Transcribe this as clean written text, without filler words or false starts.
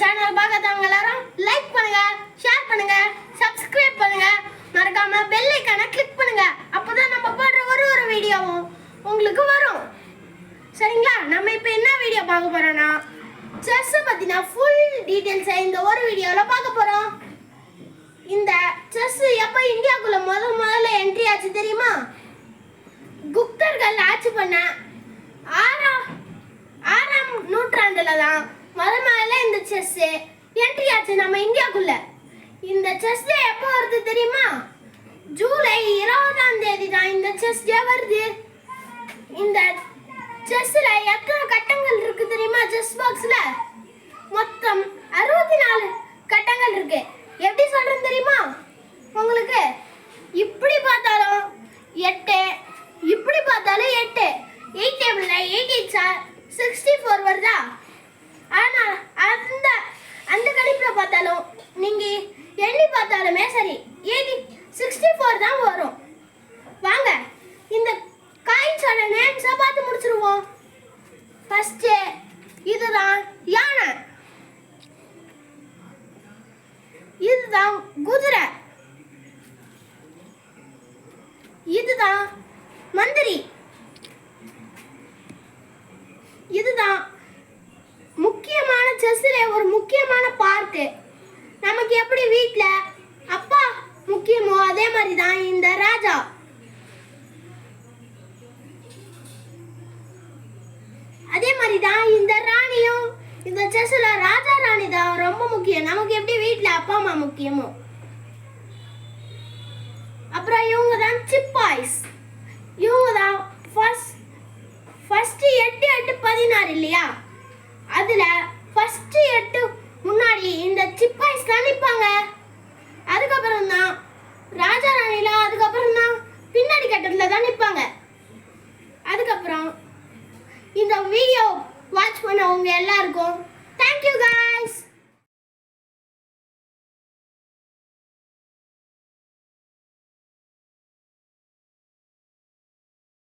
Channel பார்க்காதவங்க எல்லாரும் like பண்ணுங்க, ஷேர் பண்ணுங்க, சப்ஸ்கிரைப் பண்ணுங்க, மறக்காம பெல் ஐகானை கிளிக் பண்ணுங்க. அப்பதான் நம்ம போடுற ஒரு வீடியோவும் உங்களுக்கு வரும். சரிங்களா? நம்ம இப்போ என்ன வீடியோ பார்க்க போறோம்னா செஸ் பத்தின ஃபுல் டீடைல்ஸ் இந்த ஒரு வீடியோல பார்க்க போறோம். இந்த செஸ் எப்ப இந்தியாக்குள்ள முதல்ல என்ட்ரி ஆச்சு தெரியுமா? குப்தர்கள் ஆட்சி பண்ண ஆறாம் நூற்றாண்டுல தான் முதல்ல இந்த செஸ் என்ட்ரி ஆச்சு நம்ம இந்தியாக்குள்ள. இந்த செஸ் டே எப்போ வருது தெரியுமா? ஜூலை 20ஆம் தேதி தான் இந்த செஸ் டே வருது. இந்த செஸ்ல எத்தனை கட்டங்கள் இருக்கு தெரியுமா? செஸ் பாக்ஸ்ல மொத்தம் 64 கட்டங்கள் இருக்கு. எப்படி சொல்றேன் தெரியுமா உங்களுக்கு? இப்படி பார்த்தாலும் 8, இப்படி பார்த்தாலும் 8. 8 டேபிள்ல 8 8 64 வருதா? ஆனா அந்த கணிப்புல பார்த்தாலும் நீங்க எண்ணி பார்த்தாலுமே சரி 64 தான் வரும். வாங்க இந்த காயின்ஸோட நேம்ஸை பார்த்து முடிச்சிருவோம். ஃபர்ஸ்ட் இதுதான் யானை, இதுதான் குதிரை, இதுதான் மந்திரி, இதுதான் முக்கியமான செஸ்ல ஒரு முக்கியமான பார்ட். நமக்கு எப்படி வீட்ல அப்பா முக்கியமோ அதே மாதிரி தான் இந்த ராஜா. அதே மாதிரி தான் இந்த ராணியும். இந்த செஸ்ல ராஜா ராணி தான் ரொம்ப முக்கியம். நமக்கு எப்படி வீட்ல அப்பா அம்மா முக்கியமோ. அப்புறம் இவங்க தான் சிப்பாய்ஸ். இவங்க தான் ஃபர்ஸ்ட் 8 8 16 இல்லையா? அதுல ஃபர்ஸ்ட் 8 முன்னாடி இந்த சிப்பாய்ஸ் தான் நிற்பாங்க. அதுக்கப்புறம் தான் ராஜா ராணில, அதுக்கப்புறம் தான் பின்னாடி கட்டத்துல தான் நிற்பாங்க. அதுக்கப்புறம் இந்த வீடியோ வாட்ச் பண்ணவங்க எல்லாருக்கும் தேங்க்யூ guys.